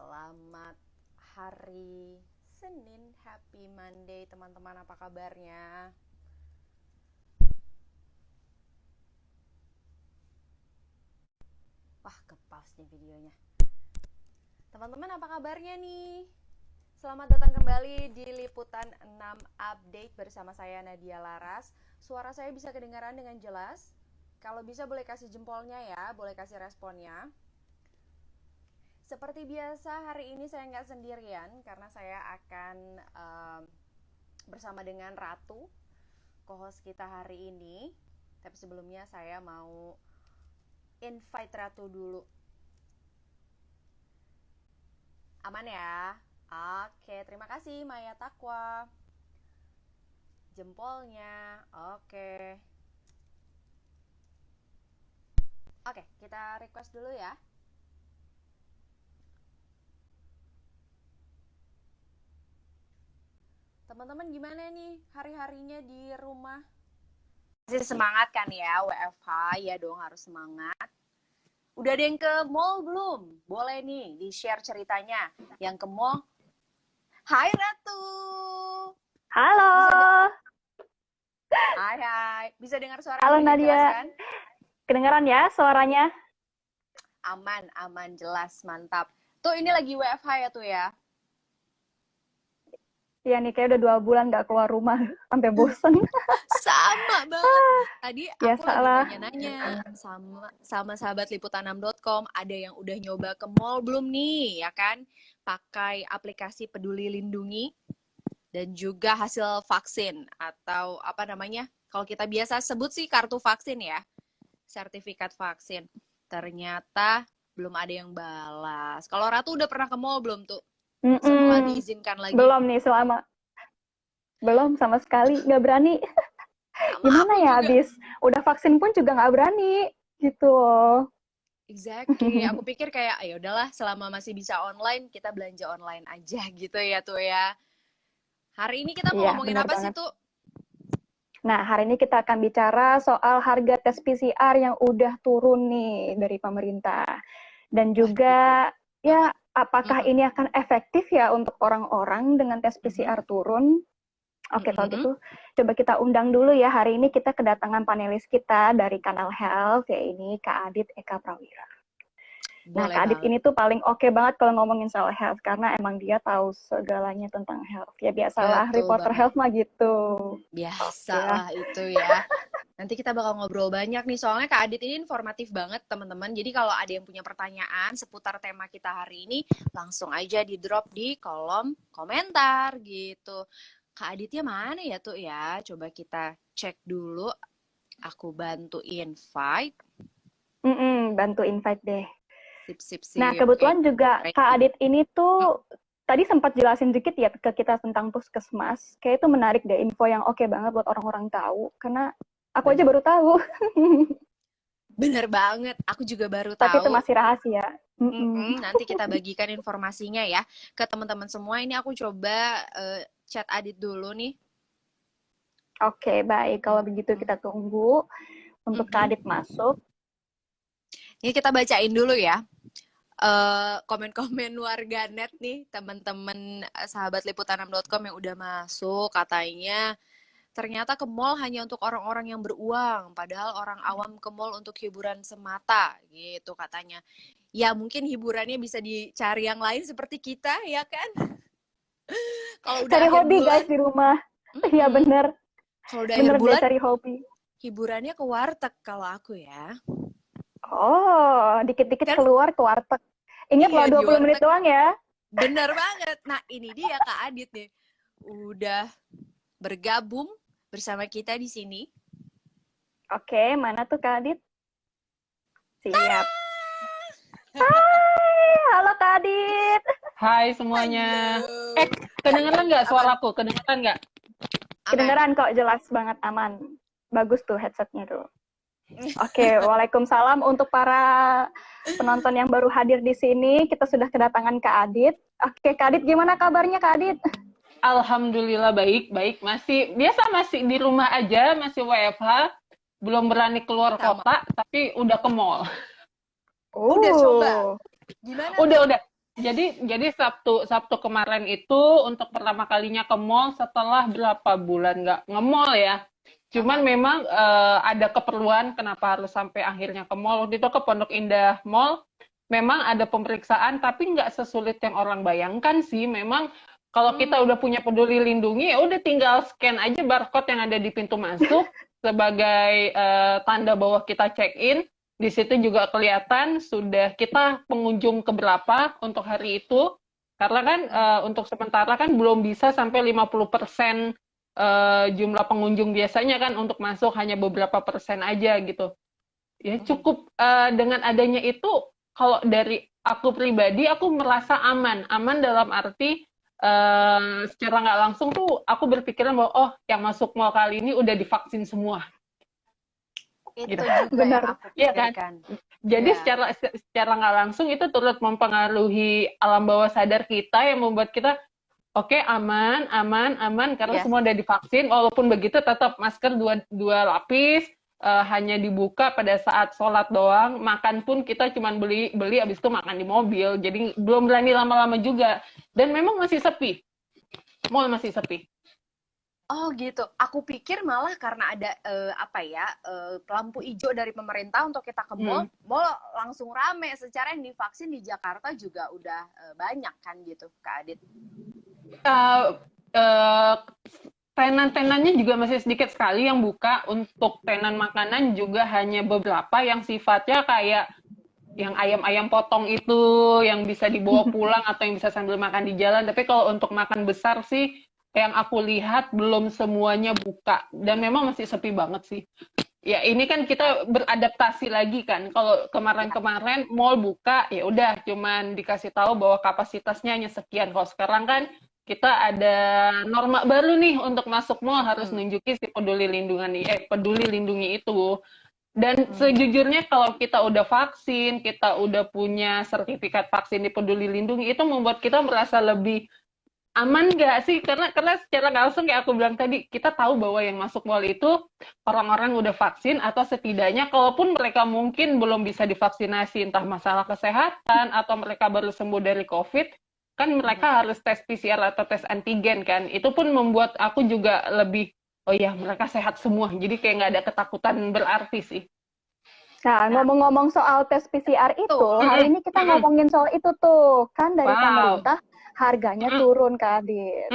Selamat hari Senin, Happy Monday teman-teman, apa kabarnya? Wah, ke-pause nih videonya. Teman-teman, apa kabarnya nih? Selamat datang kembali di Liputan 6 Update bersama saya Nadia Laras. Suara saya bisa kedengaran dengan jelas? Kalau bisa boleh kasih jempolnya ya, boleh kasih responnya. Seperti biasa, hari ini saya nggak sendirian karena saya akan bersama dengan Ratu, co-host kita hari ini. Tapi sebelumnya saya mau invite Ratu dulu. Aman ya? Oke, terima kasih Maya Takwa. Jempolnya, oke. Oke, kita request dulu ya. Teman-teman gimana nih hari-harinya di rumah? Masih semangat kan ya WFH? Ya dong, harus semangat. Udah ada yang ke mall belum? Boleh nih di-share ceritanya. Yang ke mall. Hai Ratu. Halo. Hai. Bisa dengar suara Halo dengan Nadia. jelas kan? Kedengaran ya suaranya? Aman, jelas, mantap. Tuh ini lagi WFH ya tuh ya? Iya nih, kayak udah 2 bulan gak keluar rumah. Sampai bosen. Sama banget. Tadi Ya aku lagi salah. nanya-nanya sama sahabat liputan6.com, ada yang udah nyoba ke mall belum nih, ya kan? Pakai aplikasi Peduli Lindungi dan juga hasil vaksin atau apa namanya? Kalau kita biasa sebut sih kartu vaksin ya. Sertifikat vaksin. Ternyata belum ada yang balas. Kalau Ratu udah pernah ke mall belum tuh? Setelah diizinkan lagi. Belum nih belum sama sekali, nggak berani. Gimana ya, habis udah vaksin pun juga nggak berani gitu. Exactly, aku pikir kayak ya udahlah selama masih bisa online kita belanja online aja gitu ya tuh ya. Hari ini kita mau ngomongin apa sih tuh? Nah, hari ini kita akan bicara soal harga tes PCR yang udah turun nih dari pemerintah. Dan juga ya apakah ini akan efektif ya untuk orang-orang dengan tes PCR turun? Oke, kalau gitu coba kita undang dulu ya. Hari ini kita kedatangan panelis kita dari Kanal Health, ya ini Kak Adit Eka Prawira. Nah, Kak Adit ini tuh paling oke banget kalau ngomongin soal health, karena emang dia tahu segalanya tentang health. Ya biasalah, reporter health mah gitu. Biasalah itu ya. Nanti kita bakal ngobrol banyak nih, soalnya Kak Adit ini informatif banget teman-teman. Jadi kalau ada yang punya pertanyaan seputar tema kita hari ini, langsung aja di drop di kolom komentar gitu. Kak Aditnya mana ya tuh ya? Coba kita cek dulu. Aku bantu invite. Bantu invite deh. Sip. Nah, kebetulan juga Kak Adit ini tuh tadi sempat jelasin dikit ya ke kita tentang puskesmas. Kayak itu menarik deh, info yang oke banget buat orang-orang tahu. Karena aku aja baru tahu. Bener banget, aku juga baru Tapi tahu. itu masih rahasia. Nanti kita bagikan informasinya ya ke teman-teman semua. Ini aku coba chat Adit dulu nih. Oke, baik. Kalau begitu kita tunggu untuk Kak Adit masuk. Ini kita bacain dulu ya. Komen-komen warganet nih, teman-teman sahabat liputan6.com yang udah masuk. Katanya ternyata ke mall hanya untuk orang-orang yang beruang, padahal orang awam ke mall untuk hiburan semata gitu katanya. Ya mungkin hiburannya bisa dicari yang lain seperti kita ya kan. Kalau udah cari hobi bulan, guys di rumah. Iya bener. Kalau udah akhir bulan cari hobi. Hiburannya ke warteg kalau aku ya. Oh, dikit-dikit kan? Keluar ke warteg. Ingat iya, loh 20 menit doang ya. Bener banget. Nah, ini dia Kak Adit nih. Udah bergabung bersama kita di sini. Oke, mana tuh Kak Adit? Siap. Hai, halo Kak Adit. Hai semuanya. Kedengeran nggak suaraku? Kedengeran nggak? Kedengeran kok, jelas banget, aman. Bagus tuh headsetnya tuh. Oke, waalaikumsalam untuk para penonton yang baru hadir di sini. Kita sudah kedatangan Kak Adit. Oke, Kak Adit, gimana kabarnya Kak Adit? Alhamdulillah baik. Masih di rumah aja, masih WFH. Belum berani keluar kota, tapi udah ke mall. Udah coba? Gimana? Udah. Jadi Sabtu kemarin itu untuk pertama kalinya ke mall setelah berapa bulan nggak nge-mall ya. Cuman memang ada keperluan kenapa harus sampai akhirnya ke mall. Waktu itu ke Pondok Indah Mall, memang ada pemeriksaan, tapi nggak sesulit yang orang bayangkan sih. Memang kalau kita udah punya Peduli Lindungi, ya udah tinggal scan aja barcode yang ada di pintu masuk sebagai tanda bahwa kita check-in. Di situ juga kelihatan sudah kita pengunjung keberapa untuk hari itu. Karena kan untuk sementara kan belum bisa sampai 50% jumlah pengunjung biasanya kan untuk masuk hanya beberapa persen aja gitu. Ya cukup dengan adanya itu, kalau dari aku pribadi aku merasa aman. Aman dalam arti secara nggak langsung tuh aku berpikiran bahwa oh yang masuk mall kali ini udah divaksin semua. Itu Gitu. juga Benar. yang aku Iya kan? pikirkan. Jadi Ya. secara nggak langsung itu turut mempengaruhi alam bawah sadar kita yang membuat kita oke, aman, aman, aman karena Yes. semua udah divaksin. Walaupun begitu tetap masker dua lapis, hanya dibuka pada saat sholat doang. Makan pun kita cuma beli abis itu makan di mobil. Jadi belum berani lama-lama juga. Dan memang masih sepi. Mall masih sepi. Oh gitu. Aku pikir malah karena ada lampu hijau dari pemerintah untuk kita ke mall, mall langsung rame. Secara yang divaksin di Jakarta juga udah banyak kan gitu, Kak Adit. Tenan-tenannya juga masih sedikit sekali yang buka. Untuk tenan makanan juga hanya beberapa yang sifatnya kayak yang ayam-ayam potong itu yang bisa dibawa pulang atau yang bisa sambil makan di jalan. Tapi kalau untuk makan besar sih yang aku lihat belum semuanya buka dan memang masih sepi banget sih. Ya ini kan kita beradaptasi lagi kan. Kalau kemarin-kemarin mall buka ya udah cuman dikasih tahu bahwa kapasitasnya hanya sekian. Kalau sekarang kan kita ada norma baru nih untuk masuk mall harus nunjukin si peduli lindungi itu. Dan sejujurnya kalau kita udah vaksin, kita udah punya sertifikat vaksin di Peduli Lindungi itu membuat kita merasa lebih aman nggak sih? Karena secara langsung kayak aku bilang tadi, kita tahu bahwa yang masuk mall itu orang-orang udah vaksin atau setidaknya kalaupun mereka mungkin belum bisa divaksinasi entah masalah kesehatan atau mereka baru sembuh dari COVID, kan mereka harus tes PCR atau tes antigen kan. Itu pun membuat aku juga lebih, oh ya mereka sehat semua. Jadi kayak nggak ada ketakutan berarti sih. Nah, ngomong-ngomong soal tes PCR itu, hari ini kita ngomongin soal itu tuh. Kan dari pemerintah harganya turun, Kak Adit.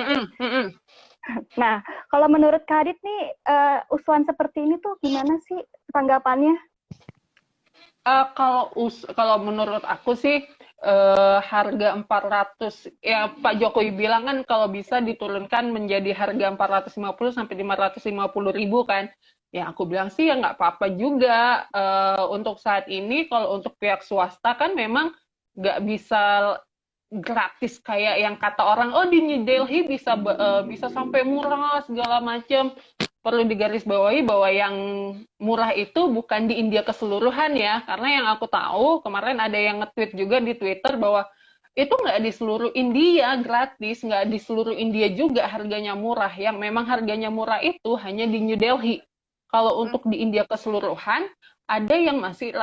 Nah, kalau menurut Kak Adit nih, usulan seperti ini tuh gimana sih tanggapannya? Kalau menurut aku sih, harga 400, ya Pak Jokowi bilang kan kalau bisa diturunkan menjadi harga 450 sampai 550 ribu kan. Ya aku bilang sih ya nggak apa-apa juga. Untuk saat ini, kalau untuk pihak swasta kan memang nggak bisa gratis kayak yang kata orang, oh di New Delhi bisa sampai murah segala macam. Perlu digarisbawahi bahwa yang murah itu bukan di India keseluruhan ya, karena yang aku tahu kemarin ada yang nge-tweet juga di Twitter bahwa itu nggak di seluruh India gratis, nggak di seluruh India juga harganya murah. Yang memang harganya murah itu hanya di New Delhi. Kalau untuk di India keseluruhan, ada yang masih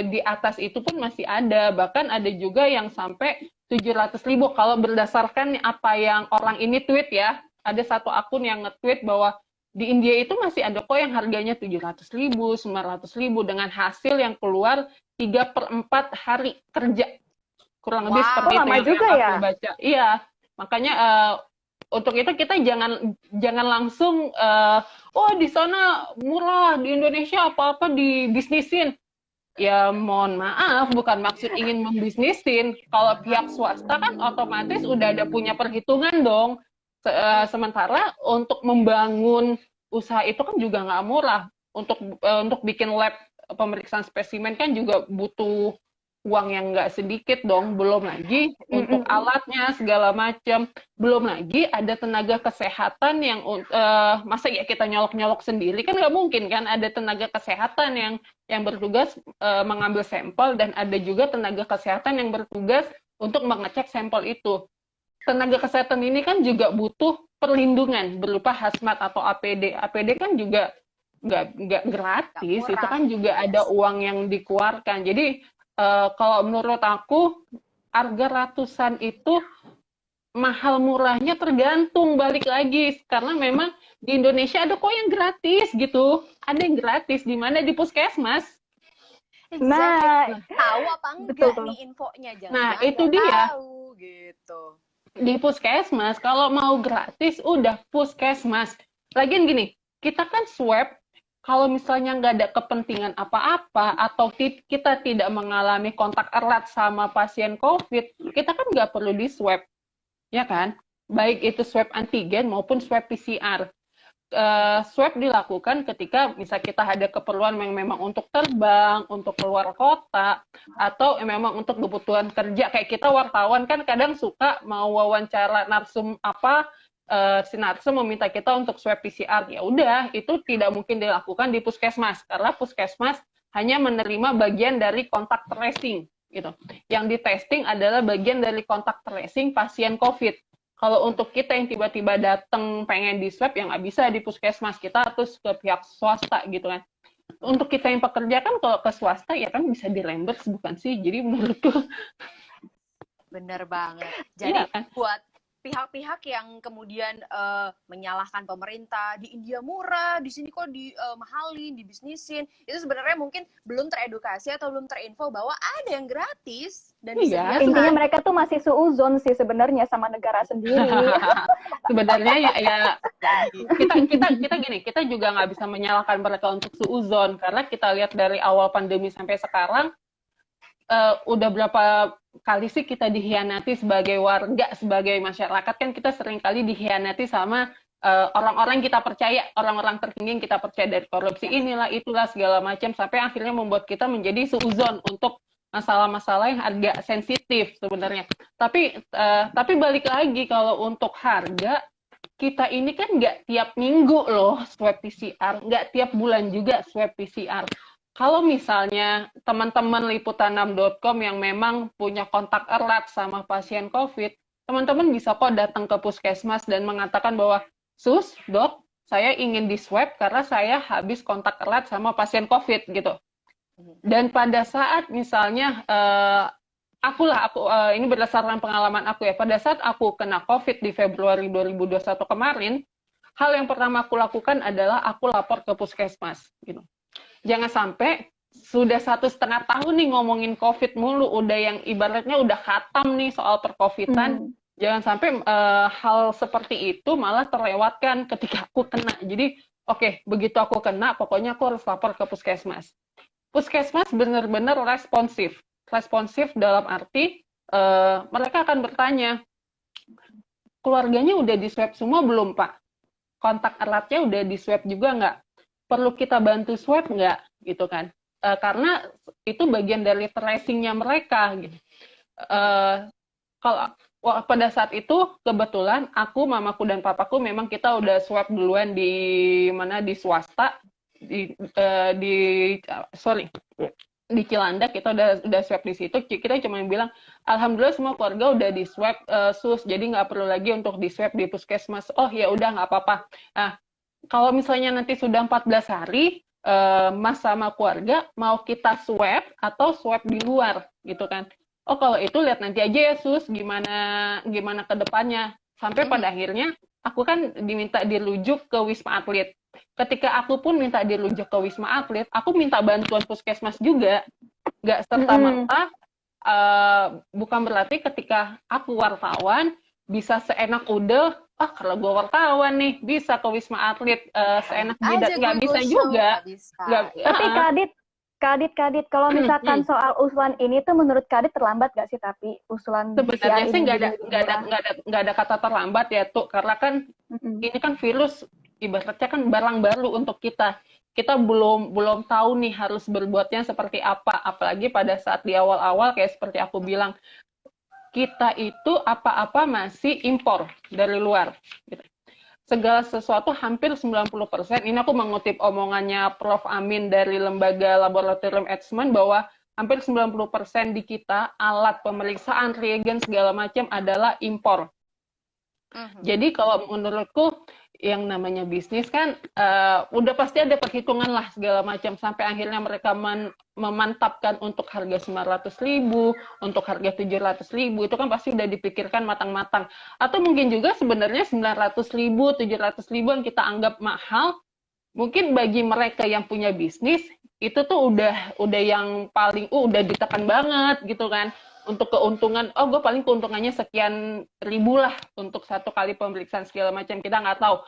di atas itu pun masih ada, bahkan ada juga yang sampai 700 ribu. Kalau berdasarkan apa yang orang ini tweet ya, ada satu akun yang nge-tweet bahwa di India itu masih ada kok yang harganya 700 ribu, 900 ribu dengan hasil yang keluar 3/4 hari kerja. Kurang lebih seperti itu yang juga aku ya? baca. Iya, makanya untuk itu kita jangan langsung oh di sana murah, di Indonesia apa-apa dibisnisin. Ya mohon maaf, bukan maksud ingin membisnisin. Kalau pihak swasta kan otomatis udah ada punya perhitungan dong. Sementara untuk membangun usaha itu kan juga nggak murah. Untuk bikin lab pemeriksaan spesimen kan juga butuh uang yang nggak sedikit dong. Belum lagi untuk alatnya segala macam. Belum lagi ada tenaga kesehatan yang masa ya kita nyolok-nyolok sendiri kan nggak mungkin kan. Ada tenaga kesehatan yang bertugas mengambil sampel dan ada juga tenaga kesehatan yang bertugas untuk mengecek sampel itu. Tenaga kesehatan ini kan juga butuh perlindungan berupa hazmat atau APD. APD kan juga nggak gratis, itu kan juga ada uang yang dikeluarkan. Jadi kalau menurut aku harga ratusan itu mahal murahnya tergantung, balik lagi, karena memang di Indonesia ada kok yang gratis gitu, ada yang gratis di mana di puskesmas. Nah, Tahu apa enggak betul. nih infonya? Nah, Jangan-jangan itu nggak dia. tahu gitu. Di puskesmas, kalau mau gratis, udah puskesmas. Lagian gini, kita kan swab, kalau misalnya nggak ada kepentingan apa-apa, atau kita tidak mengalami kontak erat sama pasien COVID, kita kan nggak perlu di swab, ya kan? Baik itu swab antigen maupun swab PCR. Swab dilakukan ketika misal kita ada keperluan yang memang untuk terbang, untuk keluar kota, atau memang untuk kebutuhan kerja. Kayak kita wartawan kan kadang suka mau wawancara narsum apa, si narsum meminta kita untuk swab PCR. Ya udah, itu tidak mungkin dilakukan di puskesmas karena puskesmas hanya menerima bagian dari kontak tracing gitu. Yang di testing adalah bagian dari kontak tracing pasien COVID. Kalau untuk kita yang tiba-tiba datang pengen di swab, yang nggak bisa di puskesmas, kita harus ke pihak swasta gitu kan. Untuk kita yang pekerja kan kalau ke swasta ya kan bisa di reimburse, bukan sih? Jadi menurutku Bener banget. Jadi iya kan? buat pihak-pihak yang kemudian menyalahkan pemerintah, di India murah, di sini kok mahalin, dibisnisin, itu sebenarnya mungkin belum teredukasi atau belum terinfo bahwa ada yang gratis dan Iya, disediakan. Intinya mereka tuh masih suuzon sih sebenarnya sama negara sendiri. sebenarnya ya kita gini, kita juga nggak bisa menyalahkan mereka untuk suuzon karena kita lihat dari awal pandemi sampai sekarang udah berapa kali sih kita dikhianati sebagai warga, sebagai masyarakat, kan kita sering kali dikhianati sama orang-orang kita percaya, orang-orang tertinggi yang kita percaya, dari korupsi inilah, itulah, segala macam, sampai akhirnya membuat kita menjadi suuzon untuk masalah-masalah yang agak sensitif sebenarnya. Tapi balik lagi, kalau untuk harga, kita ini kan nggak tiap minggu loh swab PCR, nggak tiap bulan juga swab PCR. Kalau misalnya teman-teman liputan6.com yang memang punya kontak erat sama pasien COVID, teman-teman bisa kok datang ke puskesmas dan mengatakan bahwa, "Sus, dok, saya ingin di swab karena saya habis kontak erat sama pasien COVID," gitu. Dan pada saat misalnya, ini berdasarkan pengalaman aku ya, pada saat aku kena COVID di Februari 2021 kemarin, hal yang pertama aku lakukan adalah aku lapor ke puskesmas, gitu. Jangan sampai sudah 1,5 tahun nih ngomongin COVID mulu, udah yang ibaratnya udah khatam nih soal percovidan. Jangan sampai hal seperti itu malah terlewatkan ketika aku kena. Jadi, oke, begitu aku kena, pokoknya aku harus lapor ke puskesmas. Puskesmas benar-benar responsif. Responsif dalam arti mereka akan bertanya, keluarganya udah di swab semua belum, Pak? Kontak eratnya udah di swab juga nggak? Perlu kita bantu swab nggak, gitu kan? Karena itu bagian dari tracing-nya mereka, gitu. Kalau pada saat itu kebetulan aku, mamaku dan papaku memang kita udah swab duluan di swasta, di Cilandak kita udah swab di situ. Kita cuma bilang, alhamdulillah semua keluarga udah di swab, sus, jadi nggak perlu lagi untuk di swab di puskesmas. Oh ya udah, nggak apa-apa. Nah, kalau misalnya nanti sudah 14 hari, Mas sama keluarga mau kita swab atau swab di luar, gitu kan? Oh, kalau itu lihat nanti aja ya, sus, gimana ke depannya. Sampai pada akhirnya aku kan diminta dirujuk ke Wisma Atlet. Ketika aku pun minta dirujuk ke Wisma Atlet, aku minta bantuan puskesmas juga. Nggak serta-merta, bukan berarti ketika aku wartawan bisa seenak udah, kalau gue wartawan nih bisa ke Wisma Atlet seenak jidat, nggak bisa juga. Tapi Kadit, kalau misalkan soal usulan ini tuh menurut Kadit terlambat nggak sih? Tapi usulan sebenarnya sih nggak ada kata terlambat ya tuh, karena kan ini kan virus ibaratnya kan barang baru untuk kita. Kita belum tahu nih harus berbuatnya seperti apa, apalagi pada saat di awal-awal kayak seperti aku bilang, kita itu apa-apa masih impor dari luar. Gitu. Segala sesuatu hampir 90%, ini aku mengutip omongannya Prof. Amin dari Lembaga Laboratorium Eijkman, bahwa hampir 90% di kita, alat pemeriksaan, reagen, segala macam adalah impor. Jadi kalau menurutku, yang namanya bisnis kan udah pasti ada perhitungan lah segala macam sampai akhirnya mereka memantapkan untuk harga 900.000, untuk harga 700.000 itu kan pasti udah dipikirkan matang-matang. Atau mungkin juga sebenarnya 900.000, 700.000 yang kita anggap mahal, mungkin bagi mereka yang punya bisnis itu tuh udah yang paling udah ditekan banget gitu kan. Untuk keuntungan, gue paling keuntungannya sekian ribu lah untuk satu kali pemeriksaan segala macam, kita nggak tahu.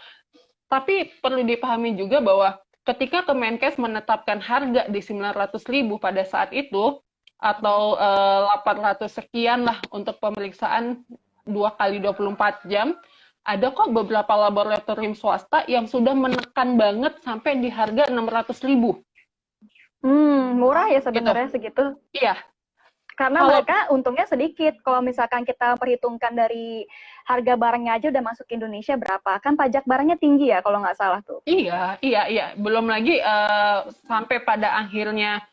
Tapi perlu dipahami juga bahwa ketika Kemenkes menetapkan harga di 900.000 pada saat itu, atau 800 sekian lah untuk pemeriksaan 2 kali 24 jam, ada kok beberapa laboratorium swasta yang sudah menekan banget sampai di harga 600.000. Murah ya sebenarnya segitu. Iya. Karena mereka untungnya sedikit. Kalau misalkan kita perhitungkan dari harga barangnya aja udah masuk ke Indonesia berapa? Kan pajak barangnya tinggi ya kalau nggak salah tuh. Iya. Belum lagi sampai pada akhirnya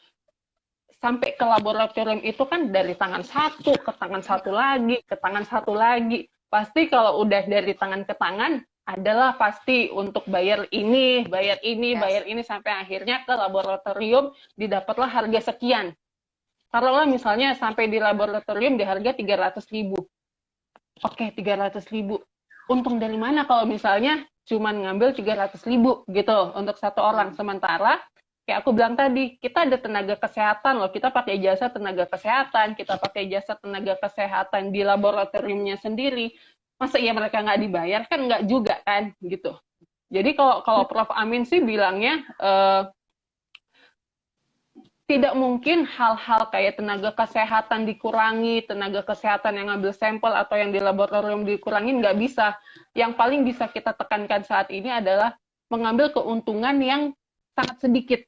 sampai ke laboratorium itu kan dari tangan satu ke tangan satu lagi, ke tangan satu lagi. Pasti kalau udah dari tangan ke tangan adalah pasti untuk bayar ini, bayar ini sampai akhirnya ke laboratorium didapatlah harga sekian. Taruhlah misalnya sampai di laboratorium di harga 300.000. Oke, 300.000. Untung dari mana kalau misalnya cuma ngambil 300.000 gitu untuk satu orang. Sementara, kayak aku bilang tadi, kita ada tenaga kesehatan loh. Kita pakai jasa tenaga kesehatan, kita pakai jasa tenaga kesehatan di laboratoriumnya sendiri. Masa iya mereka nggak dibayar? Kan nggak juga kan, gitu. Jadi kalau Prof. Amin sih bilangnya, tidak mungkin hal-hal kayak tenaga kesehatan dikurangi, tenaga kesehatan yang ngambil sampel atau yang di laboratorium dikurangi, nggak bisa. Yang paling bisa kita tekankan saat ini adalah mengambil keuntungan yang sangat sedikit,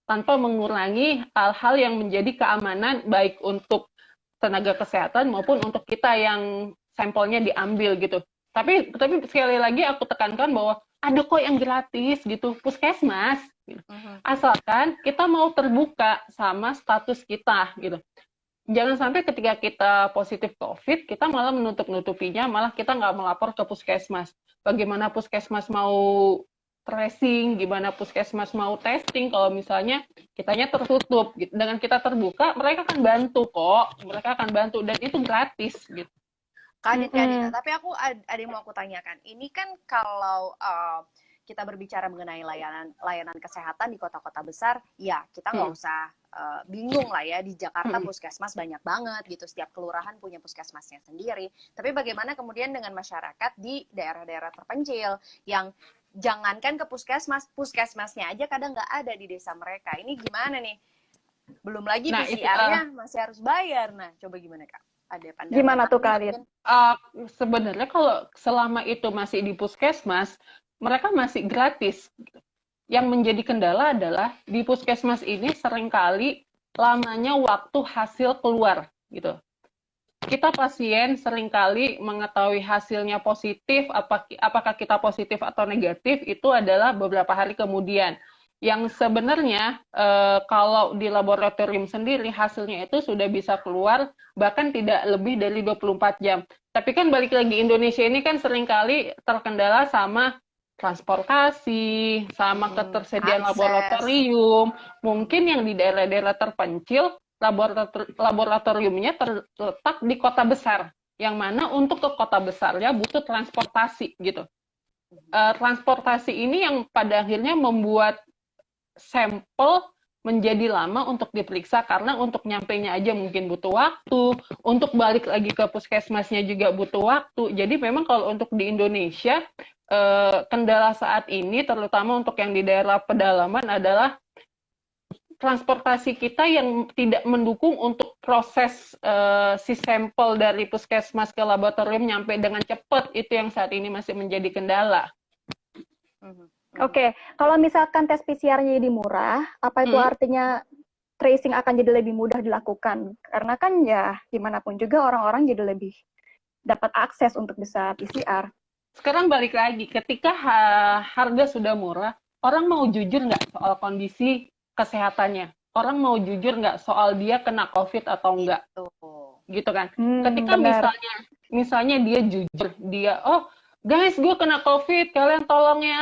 tanpa mengurangi hal-hal yang menjadi keamanan baik untuk tenaga kesehatan maupun untuk kita yang sampelnya diambil gitu. Tapi sekali lagi aku tekankan bahwa ada kok yang gratis gitu, puskesmas. Asalkan kita mau terbuka sama status kita gitu. Jangan sampai ketika kita positif COVID, kita malah menutup-nutupinya, malah kita nggak melapor ke puskesmas. Bagaimana puskesmas mau tracing, gimana puskesmas mau testing, kalau misalnya kitanya tertutup. Gitu. Dengan kita terbuka, mereka akan bantu kok. Mereka akan bantu, dan itu gratis gitu. Kak Dina, tapi ada yang mau aku tanyakan. Ini kan kalau kita berbicara mengenai layanan kesehatan di kota-kota besar, ya kita nggak usah bingung lah ya, di Jakarta puskesmas banyak banget gitu, setiap kelurahan punya puskesmasnya sendiri. Tapi bagaimana kemudian dengan masyarakat di daerah-daerah terpencil yang jangankan ke puskesmasnya aja kadang nggak ada di desa mereka. Ini gimana nih? Belum lagi PCR-nya masih harus bayar. Nah, coba gimana Kak? Ada pandangan gimana tuh Kak? Sebenarnya kalau selama itu masih di puskesmas, mereka masih gratis. Yang menjadi kendala adalah di puskesmas ini seringkali lamanya waktu hasil keluar gitu. Kita pasien seringkali mengetahui hasilnya positif, apakah kita positif atau negatif itu adalah beberapa hari kemudian. Yang sebenarnya kalau di laboratorium sendiri hasilnya itu sudah bisa keluar bahkan tidak lebih dari 24 jam. Tapi kan balik lagi, Indonesia ini kan seringkali terkendala sama transportasi, sama ketersediaan laboratorium. Mungkin yang di daerah-daerah terpencil, laboratoriumnya terletak di kota besar. Yang mana untuk ke kota besarnya butuh transportasi gitu. Transportasi ini yang pada akhirnya membuat sampel menjadi lama untuk diperiksa, karena untuk nyampainya aja mungkin butuh waktu, untuk balik lagi ke puskesmasnya juga butuh waktu. Jadi memang kalau untuk di Indonesia, kendala saat ini terutama untuk yang di daerah pedalaman adalah transportasi kita yang tidak mendukung untuk proses si sampel dari puskesmas ke laboratorium nyampe dengan cepat. Itu yang saat ini masih menjadi kendala. Oke, kalau misalkan tes PCR-nya jadi murah, apa itu artinya tracing akan jadi lebih mudah dilakukan? Karena kan ya gimana pun juga orang-orang jadi lebih dapat akses untuk bisa PCR. Sekarang balik lagi, ketika harga sudah murah, orang mau jujur nggak soal kondisi kesehatannya? Orang mau jujur nggak soal dia kena COVID atau enggak? Gitu kan? Ketika misalnya dia jujur, guys, gue kena COVID, kalian tolong ya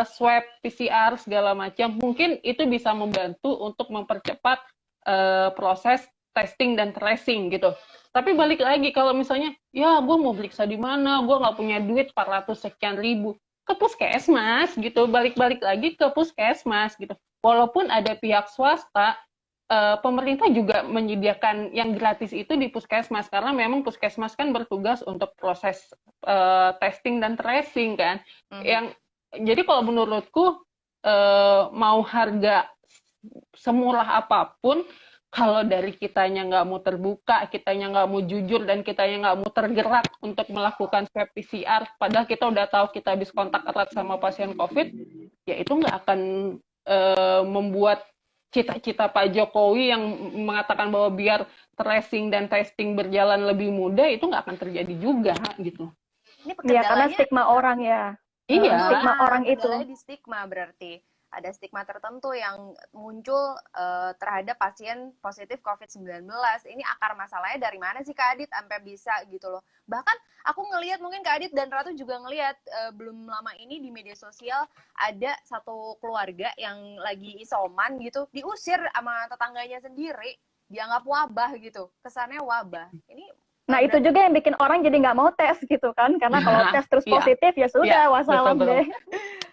swab PCR segala macam. Mungkin itu bisa membantu untuk mempercepat proses testing dan tracing gitu. Tapi balik lagi, kalau misalnya, ya gue mau periksa di mana, gue nggak punya duit 400 sekian ribu, ke puskesmas gitu, balik-balik lagi ke puskesmas gitu. Walaupun ada pihak swasta, pemerintah juga menyediakan yang gratis itu di puskesmas, karena memang puskesmas kan bertugas untuk proses testing dan tracing kan. Yang jadi kalau menurutku mau harga semurah apapun, kalau dari kitanya nggak mau terbuka, kitanya nggak mau jujur, dan kitanya nggak mau tergerak untuk melakukan swab PCR, padahal kita udah tahu kita habis kontak erat sama pasien COVID, ya itu nggak akan membuat cita-cita Pak Jokowi yang mengatakan bahwa biar tracing dan testing berjalan lebih mudah, itu nggak akan terjadi juga gitu. Ini Ya, karena stigma orang ya. Iya. Stigma orang itu. Di stigma berarti. Ada stigma tertentu yang muncul terhadap pasien positif COVID-19. Ini akar masalahnya dari mana sih Kak Adit sampai bisa gitu loh. Bahkan aku ngelihat, mungkin Kak Adit dan Ratu juga ngelihat belum lama ini di media sosial ada satu keluarga yang lagi isoman gitu, diusir sama tetangganya sendiri, dianggap wabah gitu. Kesannya wabah. Ini Nah, itu juga yang bikin orang jadi nggak mau tes gitu kan. Karena kalau tes terus positif, ya sudah, wassalam deh.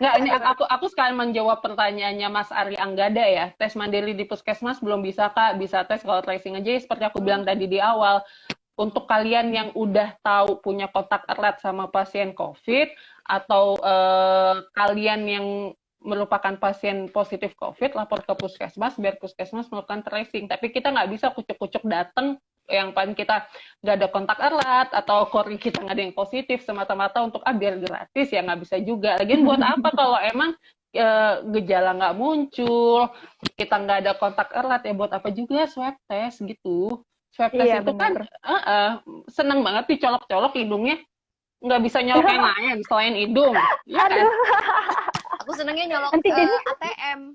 Nggak, ini aku sekalian menjawab pertanyaannya Mas Ari Anggada ya. Tes mandiri di puskesmas belum bisa, Kak. Bisa tes kalau tracing aja, seperti aku bilang tadi di awal. Untuk kalian yang udah tahu punya kontak erat sama pasien COVID, atau kalian yang merupakan pasien positif COVID, lapor ke puskesmas, biar puskesmas melakukan tracing. Tapi kita nggak bisa kucuk-kucuk datang, yang paling kita nggak ada kontak erat, atau kori kita nggak ada yang positif, semata-mata untuk biar gratis, ya nggak bisa juga. Lagian buat apa kalau emang gejala nggak muncul, kita nggak ada kontak erat, ya buat apa juga swab test gitu. Swab test itu bener. Kan seneng banget dicolok-colok hidungnya, nggak bisa nyolok yang lain selain hidung. Ya kan? Aku senengnya nyolok ATM.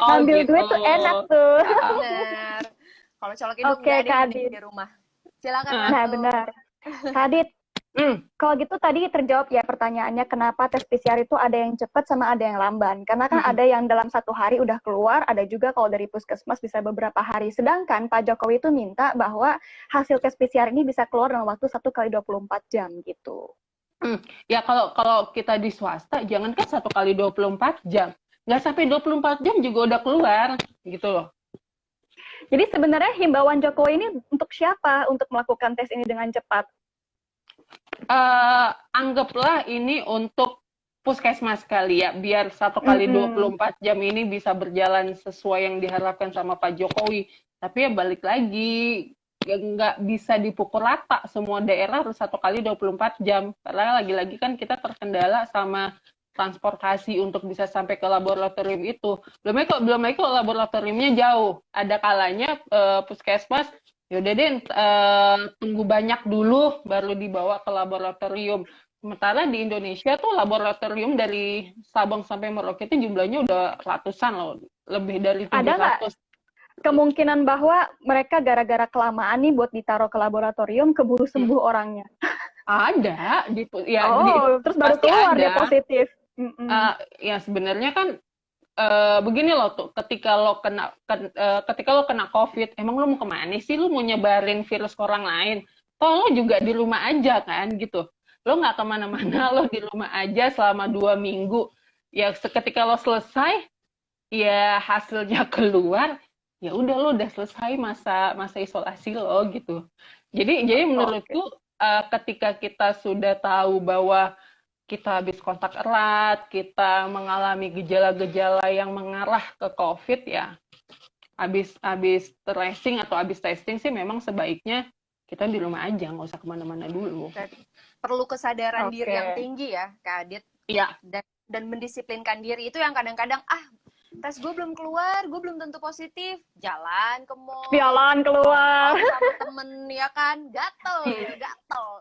Ambil gitu. duit tuh enak tuh. Bener. Kalau colok hidung nggak ada di rumah. Silakan. Nah, benar. Kak Adit, kalau gitu tadi terjawab ya pertanyaannya, kenapa tes PCR itu ada yang cepat sama ada yang lamban. Karena kan ada yang dalam 1 hari udah keluar, ada juga kalau dari puskesmas bisa beberapa hari. Sedangkan Pak Jokowi itu minta bahwa hasil tes PCR ini bisa keluar dalam waktu 1 kali 24 jam gitu. Ya kalau kita di swasta, jangankan 1 kali 24 jam. Nggak sampai 24 jam juga udah keluar, gitu loh. Jadi sebenarnya himbauan Jokowi ini untuk siapa untuk melakukan tes ini dengan cepat? Anggaplah ini untuk puskesmas kali ya, biar 1 kali 24 jam ini bisa berjalan sesuai yang diharapkan sama Pak Jokowi. Tapi ya balik lagi, nggak bisa dipukul rata, semua daerah harus 1 kali 24 jam. Karena lagi-lagi kan kita terkendala sama transportasi untuk bisa sampai ke laboratorium itu. Belum lagi kalau laboratoriumnya jauh. Ada kalanya puskesmas, yaudah deh tunggu banyak dulu baru dibawa ke laboratorium. Sementara di Indonesia tuh laboratorium dari Sabang sampai Merauke itu jumlahnya udah ratusan loh, lebih dari 700. Ada nggak kemungkinan bahwa mereka gara-gara kelamaan nih buat ditaruh ke laboratorium keburu sembuh orangnya? Ada, terus baru keluar dia positif. Ya sebenarnya kan begini loh tuh, ketika lo kena COVID, emang lo mau kemana sih? Lo mau nyebarin virus ke orang lain? Toh lo juga di rumah aja kan gitu. Lo nggak kemana-mana, lo di rumah aja selama 2 minggu. Ya ketika lo selesai, ya hasilnya keluar, ya udah lo udah selesai masa isolasi lo gitu. Jadi menurutku ketika kita sudah tahu bahwa kita habis kontak erat, kita mengalami gejala-gejala yang mengarah ke COVID, ya habis tracing atau habis testing sih memang sebaiknya kita di rumah aja, nggak usah kemana-mana dulu. Perlu kesadaran diri yang tinggi ya, Kak Adit. Iya. Dan mendisiplinkan diri itu yang kadang-kadang, tes gue belum keluar, gue belum tentu positif, jalan ke mall, jalan keluar sama temen, ya kan, gatel.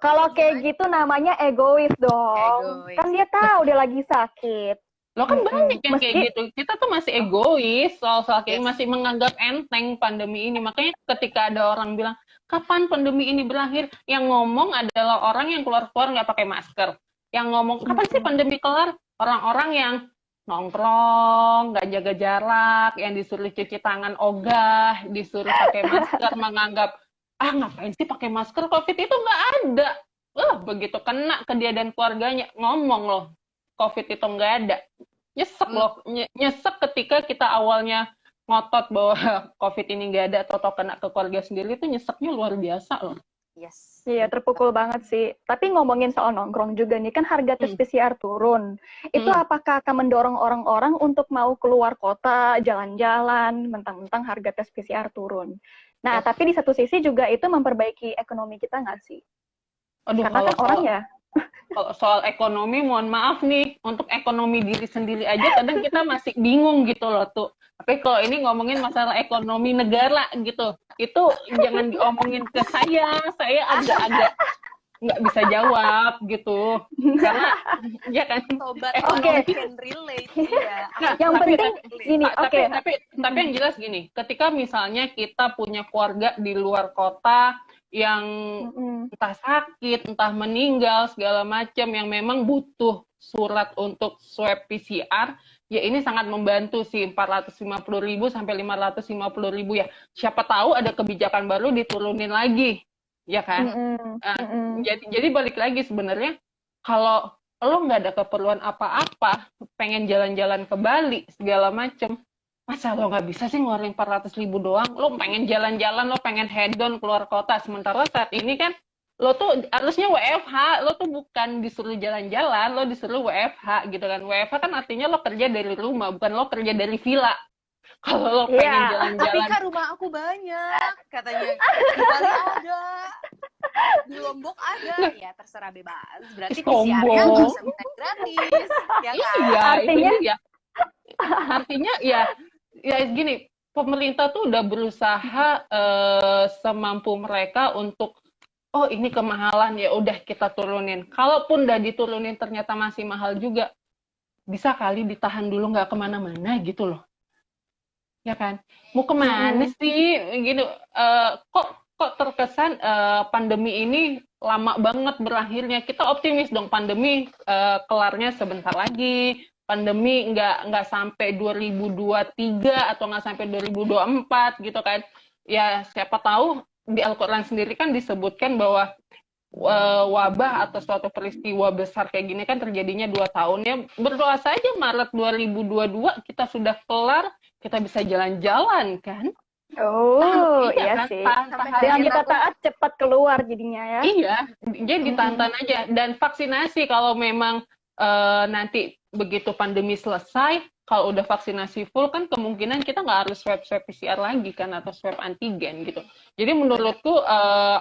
Kalau kayak gitu namanya egois dong. Kan dia tahu dia lagi sakit. Lo kan banyak yang kayak gitu. Kita tuh masih egois soal kayak masih menganggap enteng pandemi ini. Makanya ketika ada orang bilang, Kapan pandemi ini berakhir? Yang ngomong adalah orang yang keluar-keluar nggak pakai masker. Yang ngomong, kapan sih pandemi kelar? Orang-orang yang nongkrong, nggak jaga jarak, yang disuruh cuci tangan ogah, disuruh pakai masker, menganggap, ngapain sih pakai masker, COVID itu nggak ada. Begitu kena ke dia dan keluarganya, ngomong loh, COVID itu nggak ada. Nyesek loh, nyesek ketika kita awalnya ngotot bahwa COVID ini nggak ada atau kena ke keluarga sendiri, itu nyeseknya luar biasa loh. Yes. Iya, terpukul banget sih. Tapi ngomongin soal nongkrong juga nih, kan harga tes PCR turun. Itu apakah akan mendorong orang-orang untuk mau keluar kota, jalan-jalan, mentang-mentang harga tes PCR turun? Nah, tapi di satu sisi juga itu memperbaiki ekonomi kita nggak sih? Aduh, karena kan orang ya. Kalau soal ekonomi, mohon maaf nih, untuk ekonomi diri sendiri aja kadang kita masih bingung gitu loh tuh. Tapi kalau ini ngomongin masalah ekonomi negara gitu, itu jangan diomongin ke saya agak-agak nggak bisa jawab gitu. Karena, ya kan. Sobat ekonomi can relate. Ya. Nah, yang penting gini, Tapi yang jelas gini, ketika misalnya kita punya keluarga di luar kota, yang entah sakit, entah meninggal, segala macam, yang memang butuh surat untuk swab PCR, ya ini sangat membantu sih, 450.000 sampai 550.000 ya. Siapa tahu ada kebijakan baru diturunin lagi, ya kan? Jadi balik lagi sebenarnya, kalau lo nggak ada keperluan apa-apa, pengen jalan-jalan ke Bali, segala macam, masa lo nggak bisa sih ngeluarin 400.000 doang? Lo pengen jalan-jalan, lo pengen hedon keluar kota. Sementara saat ini kan, lo tuh harusnya WFH. Lo tuh bukan disuruh jalan-jalan, lo disuruh WFH gitu kan. WFH kan artinya lo kerja dari rumah, bukan lo kerja dari villa. Kalau lo pengen jalan-jalan. Tapi kan rumah aku banyak, katanya. Di Bali ada, di Lombok ada. Ya terserah bebas. Berarti PCR-nya nggak usah minta gratis. Ya kan? Iya, artinya ya gini, pemerintah tuh udah berusaha semampu mereka untuk ini kemahalan, ya udah kita turunin. Kalaupun udah diturunin ternyata masih mahal juga, bisa kali ditahan dulu, nggak kemana-mana gitu loh, ya kan? Mau kemana sih gitu? Kok terkesan pandemi ini lama banget berakhirnya. Kita optimis dong, pandemi kelarnya sebentar lagi. Pandemi nggak sampai 2023 atau nggak sampai 2024 gitu kan. Ya siapa tahu di Al-Quran sendiri kan disebutkan bahwa wabah atau suatu peristiwa besar kayak gini kan terjadinya 2 tahun. Ya berdoa saja Maret 2022 kita sudah kelar, kita bisa jalan-jalan kan. Iya kan? Sih. Dengan kita taat cepat keluar jadinya ya. Iya, jadi ditantan aja. Dan vaksinasi kalau memang nanti begitu pandemi selesai, kalau udah vaksinasi full kan kemungkinan kita nggak harus swab PCR lagi kan, atau swab antigen gitu. Jadi menurutku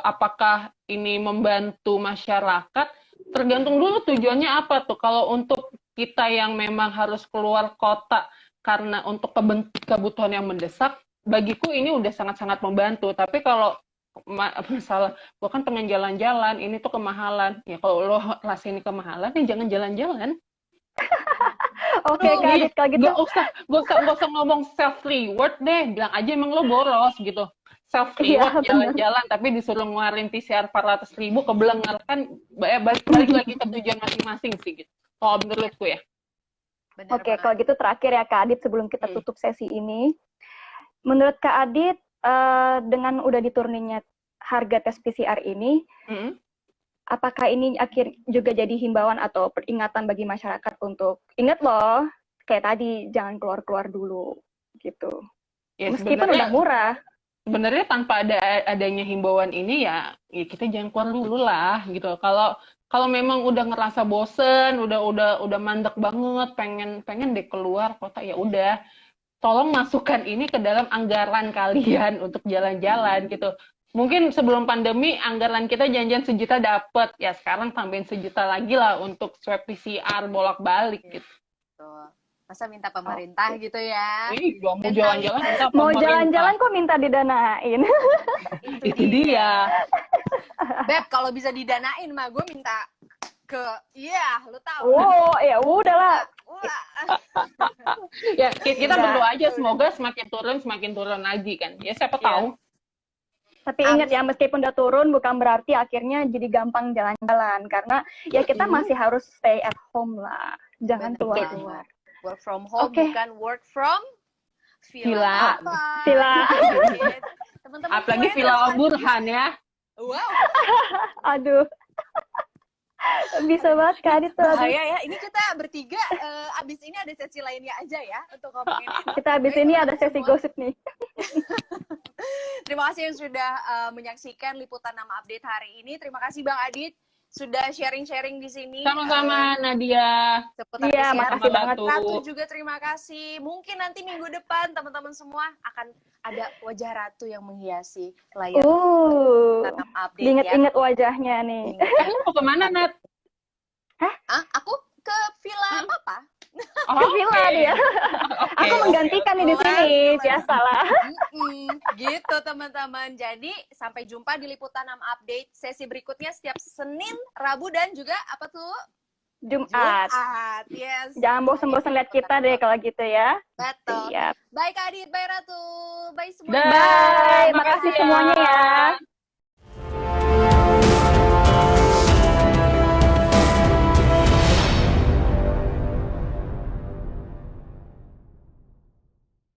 apakah ini membantu masyarakat, tergantung dulu tujuannya apa tuh. Kalau untuk kita yang memang harus keluar kota karena untuk kebutuhan yang mendesak, bagiku ini udah sangat-sangat membantu. Tapi kalau masalah gue kan pengen jalan-jalan, ini tuh kemahalan, ya kalau lo rasa ini kemahalan, ya jangan jalan-jalan. Oke, kalau gitu gak usah ngomong self reward deh, bilang aja emang lo boros gitu. Self reward jalan-jalan tapi disuruh ngeluarin PCR 400.000, kebelengar kan, balik lagi ke tujuan masing-masing sih gitu. Kalau menurutku ya. Oke, kalau gitu terakhir ya Kak Adit sebelum kita tutup sesi ini. Menurut Kak Adit, dengan udah dituruninnya harga tes PCR ini, apakah ini akhir juga jadi himbauan atau peringatan bagi masyarakat untuk ingat loh, kayak tadi jangan keluar-keluar dulu gitu. Ya, meskipun udah murah. Sebenarnya tanpa adanya himbauan ini ya kita jangan keluar dulu lah gitu. Kalau memang udah ngerasa bosen, udah mandek banget, pengen deh keluar kota, ya udah. Tolong masukkan ini ke dalam anggaran kalian untuk jalan-jalan gitu. Mungkin sebelum pandemi anggaran kita janjian 1 juta dapet, ya sekarang tambahin 1 juta lagi lah untuk swab PCR bolak-balik gitu. Masa minta pemerintah gitu ya? Mau jalan-jalan minta pemerintah. Mau jalan-jalan kok minta didanain. Itu dia. Beb, kalau bisa didanain mah gue minta ke, lu tahu. Ya udahlah. Ya kita berdoa aja semoga semakin turun lagi kan. Ya siapa tahu. Tapi ingat ya, meskipun udah turun bukan berarti akhirnya jadi gampang jalan-jalan. Karena ya kita masih harus stay at home lah. Jangan Bener keluar-keluar. Work from home Oke. bukan work from Villa. apa? Villa. Teman-teman Apalagi semuanya Villa tahu Om Burhan ya. Wow, Aduh. Bisa banget Kak Adit tuh. bahaya ya. Ini kita bertiga, abis ini ada sesi lainnya aja ya untuk ngomongin ini. Kita habis Baik, ini teman-teman ada sesi semua. gosip nih. Terima kasih yang sudah menyaksikan liputan 6 update hari ini. Terima kasih Bang Adit sudah sharing-sharing di sini. Sama-sama Nadia. Seputar Iya, PCR. makasih banget. Batu. Ratu juga terima kasih. Mungkin nanti minggu depan teman-teman semua akan ada wajah Ratu yang menghiasi layar tanam update ya. Diinget-inget wajahnya nih. Lu mau kemana, Nat? Aku ke Villa Papa. Oh, Villa dia. Aku menggantikan nih di sini, biasalah. Gitu teman-teman. Jadi sampai jumpa di liputan 6 update sesi berikutnya setiap Senin, Rabu dan juga apa tuh? Jumat. Yes. Jangan bosan-bosan lihat kita deh kalau gitu ya. Betul. Siap. Bye Kak Adit, bye Ratu, bye semua. Dah, Bye. makasih Makasih ya. semuanya ya.